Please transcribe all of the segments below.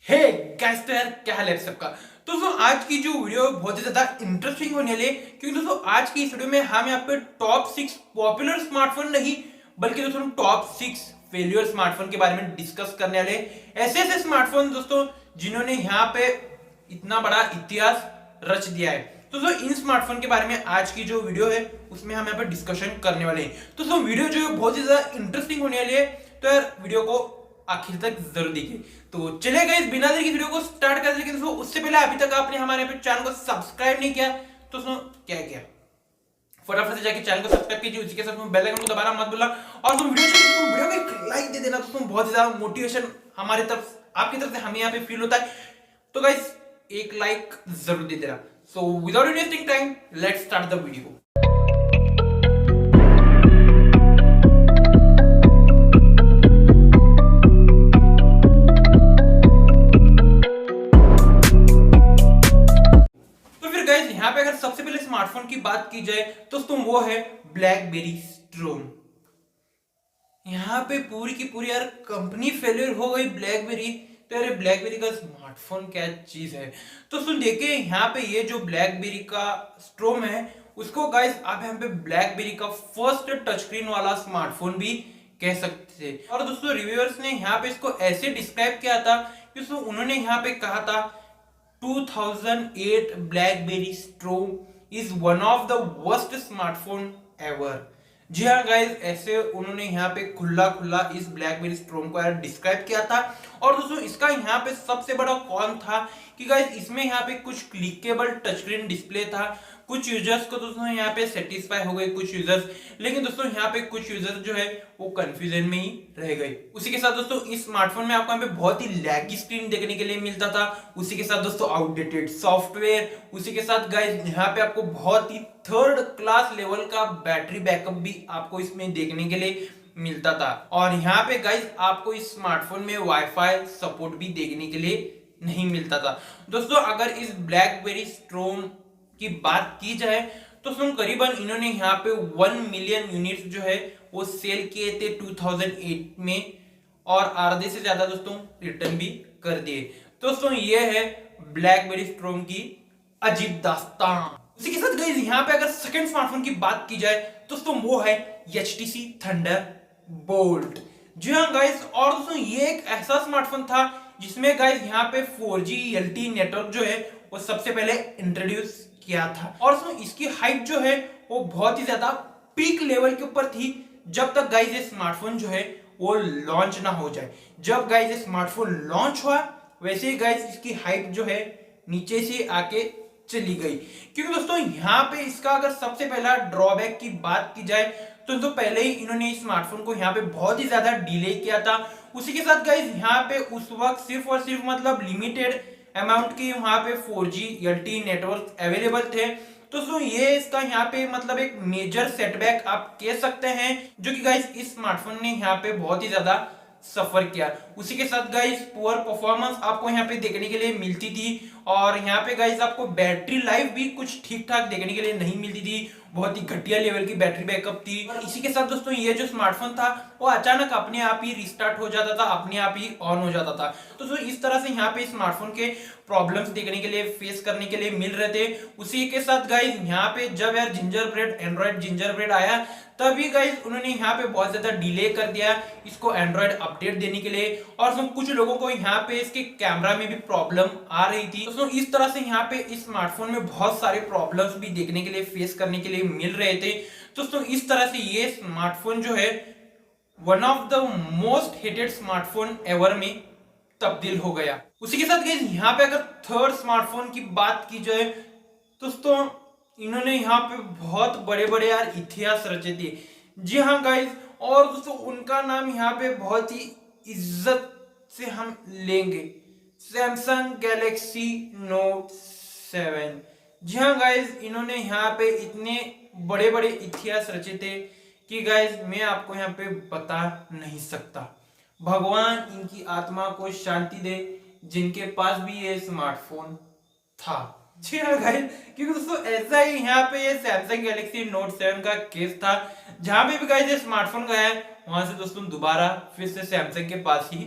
Hey guys, तो यार क्या हाल है सबका। तो दोस्तों आज की जो वीडियो बहुत ही ज्यादा इंटरेस्टिंग होने वाली है, क्योंकि दोस्तों आज की इस वीडियो में हम यहाँ पे टॉप 6 पॉपुलर स्मार्टफोन नहीं बल्कि दोस्तों हम टॉप 6 फेलियर स्मार्टफोन के बारे में डिस्कस करने वाले हैं। ऐसे ऐसे स्मार्टफोन दोस्तों जिन्होंने यहाँ पे इतना बड़ा इतिहास रच दिया है। तो दोस्तों इन स्मार्टफोन के बारे में आज की जो वीडियो है उसमें हम यहाँ पे डिस्कशन करने वाले हैं। तो दोस्तों वीडियो जो है बहुत ही ज्यादा इंटरेस्टिंग होने वाली है, तो यार वीडियो को आखिर तक जरूर देखिए। तो चलिए गाइस, बिना देरी की वीडियो को स्टार्ट करते हैं। लेकिन दोस्तों उससे पहले अभी तक आपने हमारे चैनल को सब्सक्राइब नहीं किया तो दोस्तों क्या किया, फटाफट से जाके चैनल को सब्सक्राइब कीजिए, उसी के साथ बेल आइकन को दबाना मत भूलना और तुम वीडियो को एक लाइक दे देना दोस्तों। बहुत ही ज्यादा मोटिवेशन हमारे तरफ आपकी तरफ से हमें यहाँ पे फील होता है। तो गाइस एक लाइक जरूर दे देना। So without wasting time let's start the video. यहाँ पे अगर सबसे पहले स्मार्टफोन की बात की जाए तो दोस्तों वो है ब्लैकबेरी स्टॉर्म। यहाँ पे पूरी की पूरी यार कंपनी फेलियर हो गई ब्लैकबेरी। तो यार ब्लैकबेरी का स्मार्टफोन क्या चीज है। तो सुन देखिए, यहाँ पे ये जो ब्लैकबेरी का स्टॉर्म है उसको गाइस आप यहाँ पे ब्लैकबेरी का फर्स्ट टच स्क्रीन वाला स्मार्टफोन भी कह सकते थे। और दोस्तों रिव्यूअर्स ने यहाँ पे इसको ऐसे डिस्क्राइब किया था कि उन्होंने यहाँ पे कहा था 2008 BlackBerry Storm is one of the worst smartphone ever। जी हाँ गाइस, ऐसे उन्होंने यहाँ पे खुला खुला इस BlackBerry Storm को यार डिस्क्राइब किया था। और दोस्तों इसका यहाँ पे सबसे बड़ा कॉन था कि गाइस इसमें यहाँ पे कुछ क्लिकेबल टच स्क्रीन डिस्प्ले था। कुछ यूजर्स को दोस्तों यहाँ पे सेटिस्फाई हो गए कुछ यूजर्स, लेकिन दोस्तों यहाँ पे कुछ यूजर्स जो है वो कंफ्यूजन में ही रह गए। उसी के साथ दोस्तों इस स्मार्टफोन में आपको यहाँ पे बहुत ही लैगी स्क्रीन देखने के लिए मिलता था। उसी के साथ दोस्तों आउटडेटेड सॉफ्टवेयर, उसी के साथ गाइस यहाँ पे आपको बहुत ही थर्ड क्लास लेवल का बैटरी बैकअप भी आपको इसमें देखने के लिए मिलता था। और यहाँ पे गाइस आपको इस स्मार्टफोन में वाईफाई सपोर्ट भी देखने के लिए नहीं मिलता था। दोस्तों अगर इस ब्लैकबेरी स्टॉर्म की बात की जाए तो करीबन इन्होंने यहाँ पे 1 मिलियन यूनिट्स जो है वो सेल किए थे 2008 में, और आधे से ज्यादा दोस्तों रिटर्न भी कर दिए। दोस्तों ये है ब्लैकबेरी स्टॉर्म की अजीब दास्तान। उसी के साथ गाइस यहाँ पे अगर सेकंड स्मार्टफोन की बात की जाए तो दोस्तों वो है HTC थंडरबोल्ट। जी हाँ गाइस, और दोस्तों ये एक ऐसा स्मार्टफोन था जिसमें गाइस यहाँ पे 4G LTE नेटवर्क जो है वो सबसे पहले इंट्रोड्यूस किया था। और इसकी हाइट जो है वो बहुत ही ज्यादा पीक लेवल के ऊपर थी जब तक गाइस ये स्मार्टफोन जो है वो लॉन्च ना हो जाए। जब गाइस ये स्मार्टफोन लॉन्च हुआ वैसे ही गाइस इसकी हाइट जो है नीचे से आके चली गई। क्योंकि दोस्तों यहाँ पे इसका अगर सबसे पहला ड्रॉबैक की बात की जाए तो पहले ही इन्होंने इस स्मार्टफोन को यहाँ पे बहुत ही ज्यादा डिले किया था। उसी के साथ गाइस यहाँ पे उस वक्त सिर्फ और सिर्फ मतलब लिमिटेड अमाउंट के वहां पे 4G LTE नेटवर्क अवेलेबल थे। तो ये इसका यहाँ पे मतलब एक मेजर सेटबैक आप कह सकते हैं, जो कि गाइस इस स्मार्टफोन ने यहाँ पे बहुत ही ज्यादा सफर किया। उसी के साथ गाइस पुअर परफॉर्मेंस आपको यहाँ पे देखने के लिए मिलती थी, और यहाँ पे गाइस आपको बैटरी लाइफ भी कुछ ठीक ठाक देखने के लिए नहीं मिलती थी। बहुत ही घटिया लेवल की बैटरी बैकअप थी। और इसी के साथ दोस्तों ये जो स्मार्टफोन था वो अचानक अपने आप ही रिस्टार्ट हो जाता था, अपने आप ही ऑन हो जाता था। तो इस तरह से यहाँ पे स्मार्टफोन के प्रॉब्लम्स देखने के लिए फेस करने के लिए मिल रहे थे। उसी के साथ गाइस यहाँ पे जब यार एंड्रॉइड जिंजर ब्रेड आया तभी गाइस उन्होंने यहाँ पे बहुत ज्यादा डिले कर दिया इसको एंड्रॉइड अपडेट देने के लिए। और कुछ लोगों को यहाँ पे इसके कैमरा में भी प्रॉब्लम आ रही थी। तो इस तरह से यहाँ पे इस स्मार्टफोन में बहुत सारे प्रॉब्लम्स भी देखने के लिए फेस करने के लिए मिल रहे थे। दोस्तों इस तरह से ये स्मार्टफोन जो है one of the most hated smartphone ever में तब्दील हो गया। उसी के साथ गाइस यहाँ पे अगर थर्ड स्मार्टफोन की बात की जाए दोस्तों इन्होंने यहाँ पे बहुत बड़े बड़े यार इतिहास रचे थे। जी हाँ गाइस, और दोस्तों उनका नाम यहाँ पे बहुत ही इज्जत से हम लेंगे, सैमसंग गैलेक्सी नोट 7। जी हाँ गाइस, इन्होंने यहाँ पे इतने बड़े बड़े इतिहास रचे थे कि गाइस मैं आपको यहाँ पे बता नहीं सकता। भगवान इनकी आत्मा को शांति दे जिनके पास भी ये स्मार्टफोन था। जी हाँ गाइस, क्योंकि दोस्तों ऐसा ही यहाँ पे ये सैमसंग गैलेक्सी नोट 7 का केस था। जहां पे भी गाइस ये स्मार्टफोन गया है वहां से दोस्तों दोबारा फिर से सैमसंग के पास ही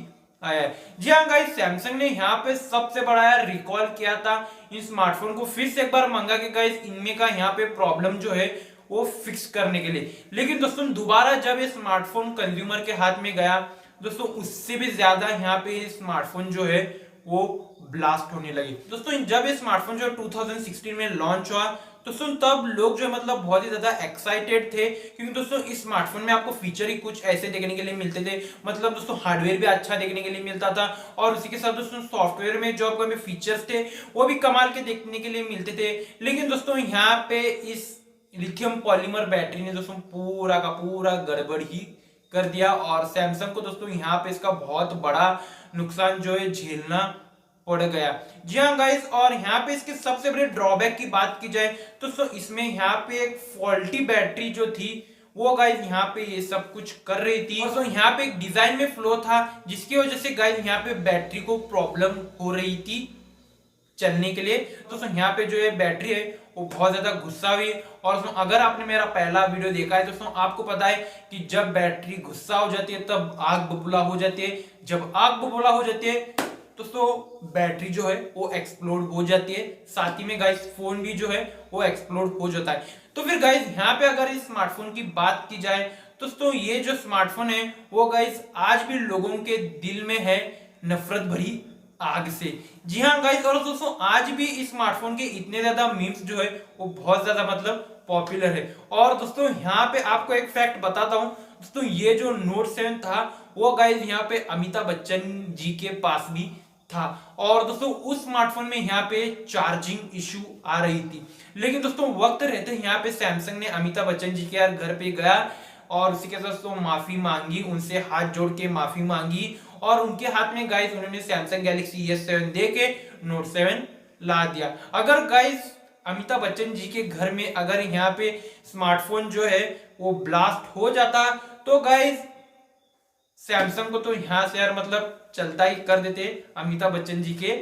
आया है। जी हाँ गाइस, सैमसंग ने यहाँ पे सबसे बड़ा यार रिकॉल किया था इन स्मार्टफोन को, फिर से एक बार मंगा के गाइस इनमें का यहाँ पे प्रॉब्लम जो है वो फिक्स करने के लिए। लेकिन दोस्तों दोबारा जब ये स्मार्टफोन कंज्यूमर के हाथ में गया दोस्तों, उससे भी ज्यादा यहाँ पे स्मार्टफोन जो है वो ब्लास्ट होने लगी। दोस्तों जब ये स्मार्टफोन जो 2016 में लॉन्च हुआ दोस्तों, तब लोग जो है मतलब बहुत ही ज्यादा एक्साइटेड थे, क्योंकि दोस्तों इस स्मार्टफोन में आपको फीचर ही कुछ ऐसे देखने के लिए मिलते थे, मतलब दोस्तों हार्डवेयर भी अच्छा देखने के लिए मिलता था, और उसी के साथ दोस्तों सॉफ्टवेयर में जो आपको फीचर्स थे वो भी कमाल के देखने के लिए मिलते थे। लेकिन दोस्तों यहाँ पे इस लिथियम पॉलीमर बैटरी ने दोस्तों पूरा का पूरा गड़बड़ ही कर दिया, और सैमसंग को दोस्तों यहाँ पे इसका बहुत बड़ा नुकसान जो है झेलना पड़ गया। जी हाँ गाइस, और यहाँ पे इसके सबसे बड़े ड्रॉबैक की बात की जाए तो इसमें यहाँ पे एक फॉल्टी बैटरी जो थी वो गाइस यहाँ पे ये सब कुछ कर रही थी, और यहाँ पे एक डिजाइन में फ्लो था जिसकी वजह से गाइस यहाँ पे बैटरी को प्रॉब्लम हो रही थी चलने के लिए। दोस्तों यहाँ पे जो है बैटरी है वो बहुत ज्यादा गुस्सा हुई है, और दोस्तों अगर आपने मेरा पहला वीडियो देखा है दोस्तों आपको पता है कि जब बैटरी गुस्सा हो जाती है तब आग बबूला हो जाती है, जब आग बबूला हो जाती है दोस्तों बैटरी जो है वो एक्सप्लोड हो जाती है, साथ ही में गाइस फोन भी जो है वो एक्सप्लोड हो जाता है। तो फिर गाइस यहाँ पे अगर इस स्मार्टफोन की बात की जाए दोस्तों, ये जो स्मार्टफोन है वो गाइस आज भी लोगों के दिल में है नफरत भरी आग से। जी हाँ गाइस, और दोस्तों आज भी इस स्मार्टफोन के इतने ज्यादा मीम्स जो है वो बहुत ज्यादा मतलब पॉपुलर है। और दोस्तों यहाँ पे आपको एक फैक्ट बताता हूँ दोस्तों, ये जो नोट 7 था वो गाइस यहाँ पे अमिताभ बच्चन जी के पास भी था, और दोस्तों उस स्मार्टफोन में यहाँ पे चार्जिंग इशू आ रही थी। लेकिन दोस्तों वक्त रहते यहाँ पे सैमसंग ने अमिताभ बच्चन जी के यार घर पे गया और उसी के साथ दोस्तों माफी मांगी, उनसे हाथ जोड़ के माफी मांगी, और उनके हाथ में गाइस उन्होंने सैमसंग गैलेक्सी S7 दे के नोट 7 ला दिया। अगर गाइस अमिताभ बच्चन जी के घर में अगर यहाँ पे स्मार्टफोन जो है वो ब्लास्ट हो जाता तो गाइस सैमसंग को तो यहां से यार मतलब चलता ही कर देते अमिताभ बच्चन जी के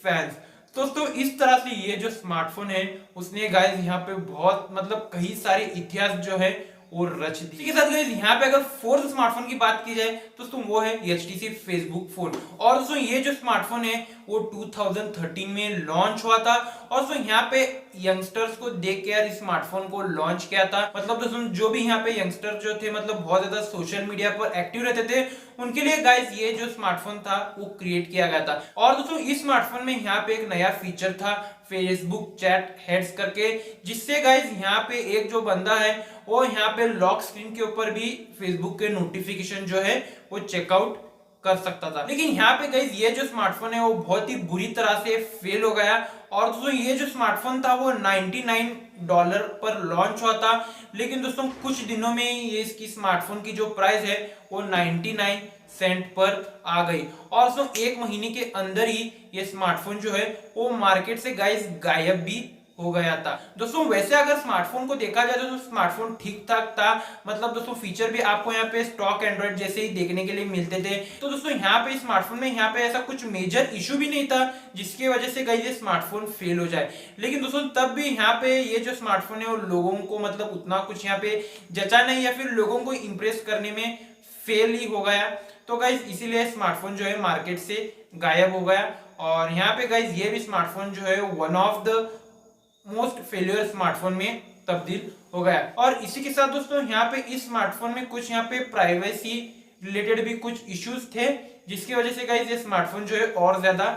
फैंस। दोस्तों इस तरह से ये जो स्मार्टफोन है उसने गाइस यहाँ पे बहुत मतलब कई सारे इतिहास जो है वो रच दी। इसी के साथ गाइस यहाँ पे अगर फोर्थ स्मार्टफोन की बात की जाए दोस्तों वो है HTC फेसबुक फोन। और दोस्तों ये जो स्मार्टफोन है वो 2013 में लॉन्च हुआ था, और दोस्तों यहाँ पे यंगस्टर्स को देख के यार इस स्मार्टफोन को लॉन्च किया था। मतलब दोस्तों जो भी यहाँ पे यंगस्टर जो थे मतलब बहुत ज्यादा सोशल मीडिया पर एक्टिव रहते थे उनके लिए गाइस ये जो स्मार्टफोन था वो क्रिएट किया गया था। और दोस्तों इस स्मार्टफोन में यहाँ पे एक नया फीचर था फेसबुक चैट हेड्स करके, जिससे गाइस यहाँ पे एक जो बंदा है वो यहाँ पे लॉक स्क्रीन के ऊपर भी फेसबुक के नोटिफिकेशन जो है वो चेकआउट कर सकता था। लेकिन यहाँ पे गाइस ये जो स्मार्टफोन है वो बहुत ही बुरी तरह से फेल हो गया, और दोस्तों ये जो स्मार्टफोन था वो $99 पर लॉन्च हुआ था। लेकिन दोस्तों कुछ दिनों में ये इसकी स्मार्टफोन की जो प्राइस है वो 99 सेंट पर आ गई, और दोस्तों एक महीने के अंदर ही ये स्मार्टफोन जो है वो मार्केट से गाइस गायब भी हो गया था। दोस्तों वैसे अगर स्मार्टफोन को देखा जाए तो स्मार्टफोन ठीक ठाक था, मतलब दोस्तों फीचर भी आपको यहाँ पे स्टॉक एंड्रॉइड जैसे ही देखने के लिए मिलते थे। तो दोस्तों यहाँ पे स्मार्टफोन में यहाँ पे ऐसा कुछ मेजर इशू भी नहीं था जिसकी वजह से गाइस ये स्मार्टफोन फेल हो जाए। लेकिन दोस्तों तब भी यहाँ पे ये जो स्मार्टफोन है वो लोगों को मतलब उतना कुछ यहाँ पे जचा नहीं, या फिर लोगों को इंप्रेस करने में फेल ही हो गया। तो गाइस इसीलिए स्मार्टफोन जो है मार्केट से गायब हो गया, और यहाँ पे गाइस ये भी स्मार्टफोन जो है one of the most failure smartphone में तब्दील हो गया। और इसी के साथ दोस्तों यहाँ पे इस स्मार्टफोन में कुछ यहाँ पे प्राइवेसी रिलेटेड भी कुछ इश्यूज थे जिसकी वजह से गाइस ये स्मार्टफोन जो है और ज्यादा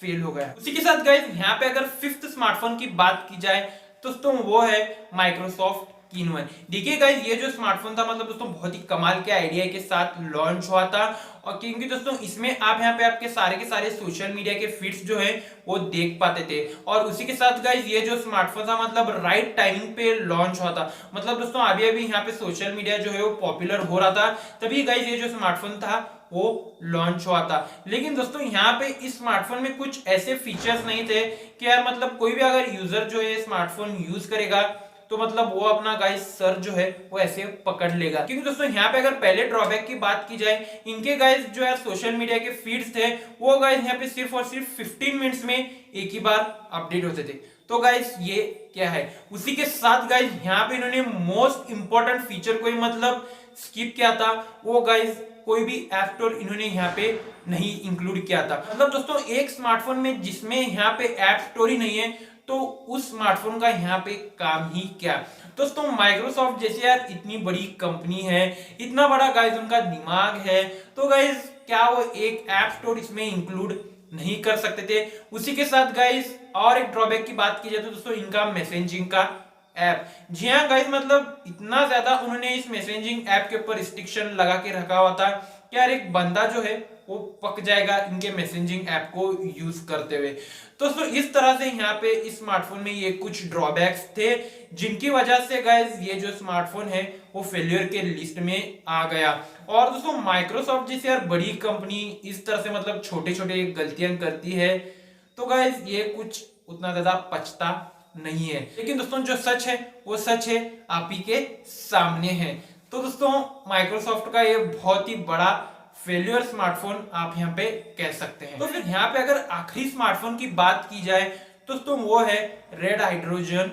फेल हो गया। उसी के साथ गाइस यहाँ पे अगर फिफ्थ स्मार्टफोन की बात की जाए दोस्तों वो है माइक्रोसॉफ्ट Kinone। देखिए गाइस ये जो स्मार्टफोन था मतलब दोस्तों बहुत ही कमाल के आइडिया के साथ लॉन्च हुआ था, और क्योंकि दोस्तों इसमें आप यहाँ पे आपके सारे के सारे सोशल मीडिया के फीड्स जो है वो देख पाते थे। और उसी के साथ गाइस ये जो स्मार्टफोन था मतलब राइट टाइमिंग पे लॉन्च हुआ था, मतलब दोस्तों अभी अभी यहाँ पे सोशल मीडिया जो है वो पॉपुलर हो रहा था, तभी गाइस ये जो स्मार्टफोन था वो लॉन्च हुआ था। लेकिन दोस्तों यहाँ पे इस स्मार्टफोन में कुछ ऐसे फीचर्स नहीं थे कि यार मतलब कोई भी अगर यूजर जो है स्मार्टफोन यूज करेगा तो मतलब वो अपना गाइस सर जो है वो ऐसे पकड़ लेगा। क्योंकि दोस्तों यहाँ पे अगर पहले ड्रॉबैक की बात की जाए, इनके गाइस जो है सोशल मीडिया के फीड्स थे वो गाइस यहाँ पे सिर्फ और सिर्फ 15 मिनट्स में एक ही बार अपडेट होते थे। तो गाइस ये क्या है, उसी के साथ गाइस यहाँ पे इन्होंने मोस्ट इंपॉर्टेंट फीचर को ही मतलब स्किप किया था, वो गाइस कोई भी ऐप स्टोर इन्होंने यहाँ पे नहीं इंक्लूड किया था। मतलब दोस्तों एक स्मार्टफोन में जिसमें यहाँ पे ऐप स्टोर ही नहीं है तो उस स्मार्टफोन का यहाँ पे काम ही क्या। दोस्तों माइक्रोसॉफ्ट जैसे यार इतनी बड़ी कंपनी है, इतना बड़ा गाइज उनका दिमाग है, तो गाइज क्या वो एक ऐप स्टोर इसमें इंक्लूड नहीं कर सकते थे। उसी के साथ गाइज और एक ड्रॉबैक की बात की जाए तो दोस्तों इनका मैसेजिंग का ऐप, जी हाँ गाइज मतलब इतना ज्यादा उन्होंने इस मैसेजिंग ऐप के ऊपर रिस्ट्रिक्शन लगा के रखा हुआ था कि यार एक बंदा जो है वो पक जाएगा इनके मैसेजिंग ऐप को यूज करते हुए। दोस्तों इस तरह से यहाँ पे इस स्मार्टफोन में ये कुछ ड्रॉबैक्स थे जिनकी वजह से गाइज ये जो स्मार्टफोन है वो फेलियर के लिस्ट में आ गया। और दोस्तों माइक्रोसॉफ्ट जैसे यार बड़ी कंपनी इस तरह से मतलब छोटे छोटे गलतियां करती है तो गाइज ये कुछ उतना ज्यादा पछता नहीं है। लेकिन दोस्तों जो सच है वो सच है आप ही के सामने है। तो दोस्तों माइक्रोसॉफ्ट का ये बहुत ही बड़ा फेलियर स्मार्टफोन आप यहाँ पे कह सकते हैं। तो फिर यहाँ पे अगर आखिरी स्मार्टफोन की बात की जाए तो दोस्तों वो है रेड हाइड्रोजन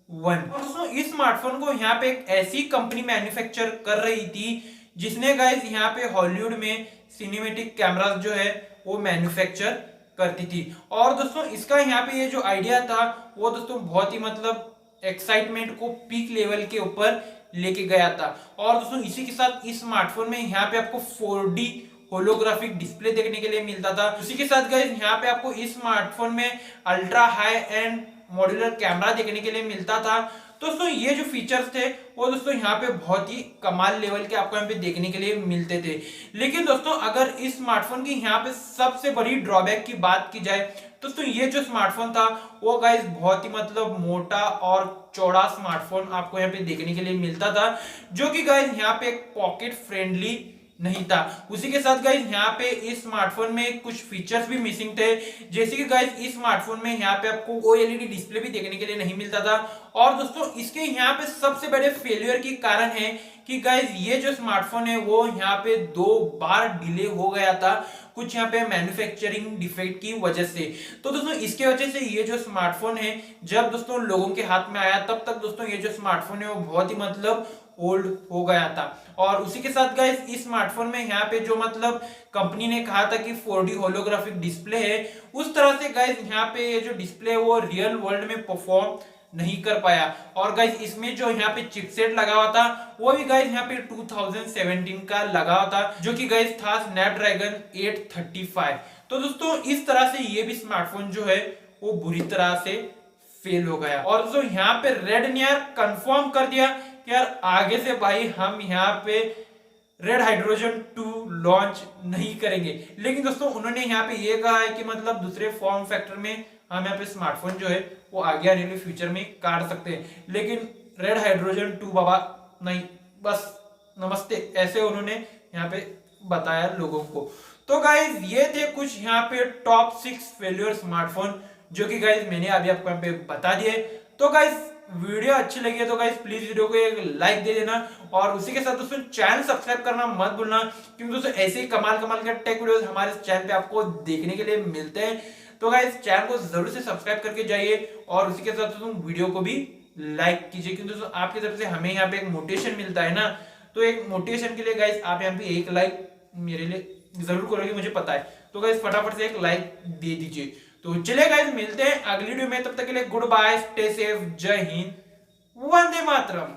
1। दोस्तों इस स्मार्टफोन को यहाँ पे एक ऐसी कंपनी मैन्युफैक्चर कर रही थी जिसने गाइस यहाँ पे हॉलीवुड में सिनेमैटिक कैमरास जो है वो मैन्युफैक्चर करती थी। और दोस्तों इसका यहाँ पे ये जो आइडिया था वो दोस्तों बहुत ही मतलब एक्साइटमेंट को पीक लेवल के ऊपर लेके गया था। और दोस्तों इसी के साथ इस स्मार्टफोन में यहाँ पे आपको 4D होलोग्राफिक डिस्प्ले देखने के लिए मिलता था। उसी के साथ गाइस यहाँ पे आपको इस स्मार्टफोन में ultra high and modular camera देखने के लिए मिलता था। दोस्तों ये जो फीचर्स थे वो दोस्तों यहाँ पे बहुत ही कमाल लेवल के आपको यहाँ पे देखने के लिए मिलते थे। लेकिन दोस्तों अगर इस स्मार्टफोन की यहाँ पे सबसे बड़ी ड्रॉबैक की बात की जाए दोस्तों ये जो स्मार्टफोन था वो गाइस बहुत ही मतलब मोटा और चौड़ा स्मार्टफोन आपको यहाँ पे देखने के लिए मिलता था जो कि गाइस यहाँ पे एक पॉकेट फ्रेंडली नहीं था। उसी के साथ गाइस यहाँ पे इस स्मार्टफोन में कुछ फीचर्स भी मिसिंग थे, जैसे कि गाइस इस स्मार्टफोन में यहाँ पे आपको OLED डिस्प्ले भी देखने के लिए नहीं मिलता था। और दोस्तों इसके यहाँ पे सबसे बड़े फेलियर की कारण है कि गाइस ये जो स्मार्टफोन है वो यहाँ पे 2 बार डिले हो गया था कुछ यहाँ पे मैन्युफैक्चरिंग डिफेक्ट की वजह से। तो दोस्तों इसके वजह से ये जो स्मार्टफोन है जब दोस्तों लोगों के हाथ में आया तब तक दोस्तों ये जो स्मार्टफोन है वो बहुत ही मतलब ओल्ड हो गया था। और उसी के साथ गाइस इस स्मार्टफोन में यहाँ पे जो मतलब कंपनी ने कहा था कि 4D होलोग्राफिक डिस्प्ले है उस तरह से गाइस यहाँ पे ये जो डिस्प्ले है वो रियल वर्ल्ड में परफॉर्म नहीं कर पाया। और गाइस इसमें जो यहाँ पे चिपसेट लगा हुआ था वो भी गाइस यहाँ पे 2017 का लगा हुआ था जो कि गाइस था स्नैपड्रैगन 835। तो दोस्तों इस तरह से ये भी स्मार्टफोन जो है वो बुरी तरह से फेल हो गया। और दोस्तों यहाँ पे रेड ने यार कंफर्म कर दिया कि यार आगे से भाई हम यहाँ पे रेड हाइड्रोजन 2 लॉन्च नहीं करेंगे। लेकिन दोस्तों उन्होंने यहाँ पे ये कहा है कि मतलब दूसरे फॉर्म फैक्टर में हम यहाँ पे स्मार्टफोन जो है वो आगे आने वाले फ्यूचर में काट सकते हैं, लेकिन रेड हाइड्रोजन 2 बाबा नहीं, बस नमस्ते, ऐसे उन्होंने यहाँ पे बताया लोगों को। तो गाइज ये थे कुछ यहाँ पे टॉप 6 फेलियर स्मार्टफोन जो कि गाइज मैंने अभी आपको यहाँ पे बता दिए। तो गाइज वीडियो अच्छी लगी है तो गाइज प्लीज वीडियो को एक लाइक दे देना और उसी के साथ दोस्तों चैनल सब्सक्राइब करना मत भूलना, क्योंकि दोस्तों ऐसे ही कमाल कमाल के टेक वीडियोस हमारे चैनल पे आपको देखने के लिए मिलते हैं। तो गाइज चैनल को जरूर से सब्सक्राइब करके जाइए और उसी के साथ दोस्तों वीडियो को भी लाइक कीजिए, क्योंकि दोस्तों आपकी तरफ से हमें यहाँ पे एक मोटिवेशन मिलता है ना। तो एक मोटिवेशन के लिए गाइज आप यहाँ पे एक लाइक मेरे लिए जरूर करोगे, मुझे पता है। तो गाइज फटाफट से एक लाइक दे दीजिए। तो चलिए गाइज मिलते हैं अगली वीडियो में, तब तक के लिए गुड बाय, स्टे सेफ, जय हिंद, वंदे मातरम।